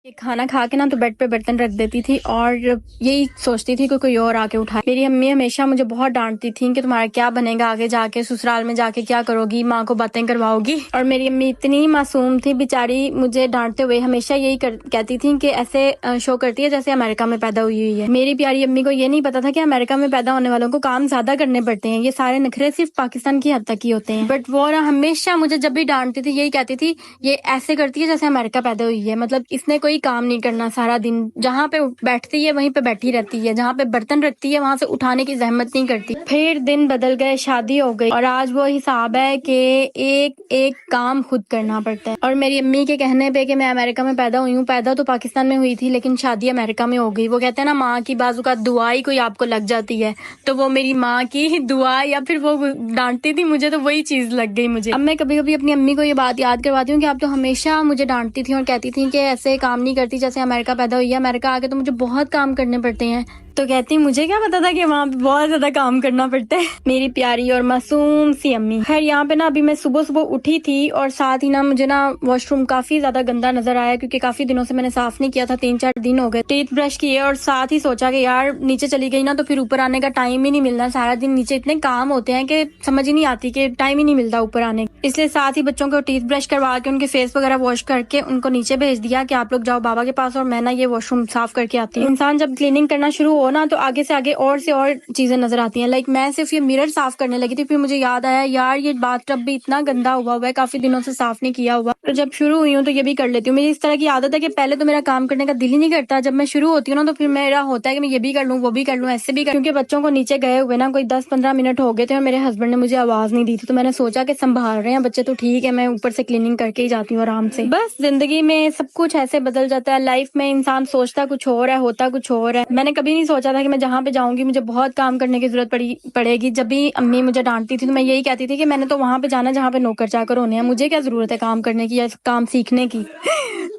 کہ کھانا کھا کے نا تو بیڈ پہ برتن رکھ دیتی تھی اور یہی سوچتی تھی کہ کوئی اور آ کے اٹھائے۔ میری امی ہمیشہ مجھے بہت ڈانٹتی تھیں کہ تمہارا کیا بنے گا آگے جا کے، سسرال میں جا کے کیا کرو گی، ماں کو باتیں کرواؤ گی۔ اور میری امی اتنی معصوم تھی بیچاری، مجھے ڈانٹتے ہوئے ہمیشہ یہی کہتی تھیں کہ ایسے شو کرتی ہے جیسے امریکہ میں پیدا ہوئی ہے۔ میری پیاری امی کو یہ نہیں پتا تھا کہ امریکہ میں پیدا ہونے والوں کو کام زیادہ کرنے پڑتے ہیں، یہ سارے نخرے صرف پاکستان کی حد تک ہی ہوتے ہیں۔ بٹ وہ نا ہمیشہ مجھے جب بھی ڈانٹتی تھی یہی کہتی تھی یہ ایسے کرتی ہے جیسے امریکہ پیدا ہوئی ہے، مطلب اس نے کوئی کام نہیں کرنا، سارا دن جہاں پہ بیٹھتی ہے وہیں پہ بیٹھی رہتی ہے، جہاں پہ برتن رکھتی ہے وہاں سے اٹھانے کی زحمت نہیں کرتی۔ پھر دن بدل گئے، شادی ہو گئی اور آج وہ حساب ہے کہ ایک ایک کام خود کرنا پڑتا ہے۔ اور میری امی کے کہنے پہ کہ میں امریکہ میں پیدا ہوئی ہوں، پیدا تو پاکستان میں ہوئی تھی لیکن شادی امریکہ میں ہو گئی۔ وہ کہتے ہیں نا ماں کی بعض اوقات دعا ہی کوئی آپ کو لگ جاتی ہے، تو وہ میری ماں کی دعا یا پھر وہ ڈانٹتی تھی مجھے تو وہی چیز لگ گئی مجھے۔ اب میں کبھی کبھی اپنی امی کو یہ بات یاد کرواتی ہوں کہ آپ تو ہمیشہ مجھے ڈانٹتی تھی اور کہتی تھی کہ ایسے کام نہیں کرتی جیسے امریکہ پیدا ہوئی ہے، امریکہ آ کے تو مجھے بہت کام کرنے پڑتے ہیں۔ تو کہتی مجھے کیا پتا تھا کہ وہاں پہ بہت زیادہ کام کرنا پڑتا ہے۔ میری پیاری اور معصوم سی امی۔ خیر یہاں پہ نا ابھی میں صبح صبح اٹھی تھی اور ساتھ ہی نا مجھے نا واش روم کافی زیادہ گندا نظر آیا کیونکہ کافی دنوں سے میں نے صاف نہیں کیا تھا، 3-4 دن ہو گئے۔ ٹیتھ برش کیے اور ساتھ ہی سوچا کہ یار نیچے چلی گئی نا تو پھر اوپر آنے کا ٹائم ہی نہیں ملنا، سارا دن نیچے اتنے کام ہوتے ہیں کہ سمجھ ہی نہیں آتی کہ ٹائم ہی نہیں ملتا اوپر آنے کا۔ اس لیے ساتھ ہی بچوں کو ٹیتھ برش کروا کے ان کے فیس وغیرہ واش کر کے ان کو نیچے بھیج دیا کہ آپ لوگ جاؤ بابا کے پاس اور میں نا یہ واش روم صاف کر کے آتی ہوں۔ انسان جب کلیننگ کرنا شروع ہو نا تو آگے سے آگے اور سے اور چیزیں نظر آتی ہیں، لائک میں صرف یہ مرر صاف کرنے لگی تھی، پھر مجھے یاد آیا یار یہ باتھ ٹب بھی اتنا گندا ہوا ہے، کافی دنوں سے صاف نہیں کیا ہوا، تو جب شروع ہوئی ہوں تو یہ بھی کر لیتی ہوں۔ میری اس طرح کی عادت ہے کہ پہلے تو میرا کام کرنے کا دل ہی نہیں کرتا، جب میں شروع ہوتی ہوں نا تو پھر میرا ہوتا ہے کہ میں یہ بھی کر لوں وہ بھی کر لوں ایسے بھی کیونکہ بچوں کو نیچے گئے ہوئے نا کوئی 10-15 منٹ ہو گئے تھے اور میرے ہسبینڈ نے مجھے آواز نہیں دی تھی، تو میں نے سوچا کہ سنبھال رہے ہیں بچے تو ٹھیک ہے، میں اوپر سے کلیننگ کر کے ہی جاتی ہوں آرام سے۔ بس زندگی میں سب کچھ ایسے بدل جاتا ہے، لائف میں انسان سوچتا کچھ اور ہے ہوتا کچھ اور ہے۔ میں نے کبھی نہیں سوچا تھا کہ میں جہاں پہ جاؤں گی مجھے بہت کام کرنے کی ضرورت پڑے گی۔ جب بھی امی مجھے ڈانٹتی تھی تو میں یہی کہتی تھی کہ میں نے تو وہاں پہ جانا جہاں پہ نوکر چاکر ہونے ہیں، مجھے کیا ضرورت ہے کام کرنے کی یا کام سیکھنے کی۔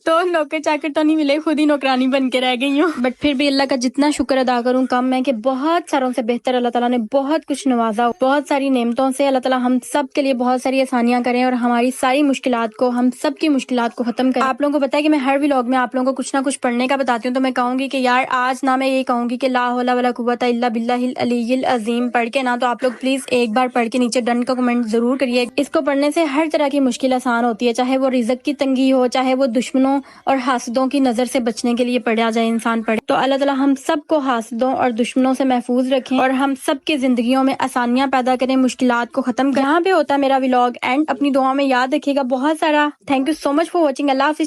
تو نوکر چاکر تو نہیں ملے، خود ہی نوکرانی بن کے رہ گئی ہوں۔ بٹ پھر بھی اللہ کا جتنا شکر ادا کروں کم ہے کہ بہت ساروں سے بہتر اللہ تعالیٰ نے بہت کچھ نوازا، بہت ساری نعمتوں سے۔ اللہ تعالیٰ ہم سب کے لیے بہت ساری آسانیاں کریں اور ہماری ساری مشکلات کو، ہم سب کی مشکلات کو ختم کریں۔ آپ لوگوں کو پتہ ہے کہ میں ہر ولاگ میں آپ لوگوں کو کچھ نہ کچھ پڑھنے کا بتاتی ہوں، تو میں کہوں گی کہ یار آج نہ میں یہی کہوں گی کہ لا حول ولا قوت الا باللہ العلی العظیم پڑھ کے نا، تو آپ لوگ پلیز ایک بار پڑھ کے نیچے ڈن کا کمنٹ ضرور کریے۔ اس کو پڑھنے سے ہر طرح کی مشکل آسان ہوتی ہے، چاہے وہ رزق کی تنگی ہو، چاہے وہ دشمنوں اور حاسدوں کی نظر سے بچنے کے لیے پڑھا جائے انسان پڑھے۔ تو اللہ تعالیٰ ہم سب کو حاسدوں اور دشمنوں سے محفوظ رکھیں اور ہم سب کی زندگیوں میں آسانیاں پیدا کریں، مشکلات کو ختم کریں۔ یہاں پہ ہوتا ہے میرا ولاگ اینڈ، اپنی دعاؤں میں یاد رکھیے گا بہت سارا۔ Thank you so much for watching. اللہ حافظ۔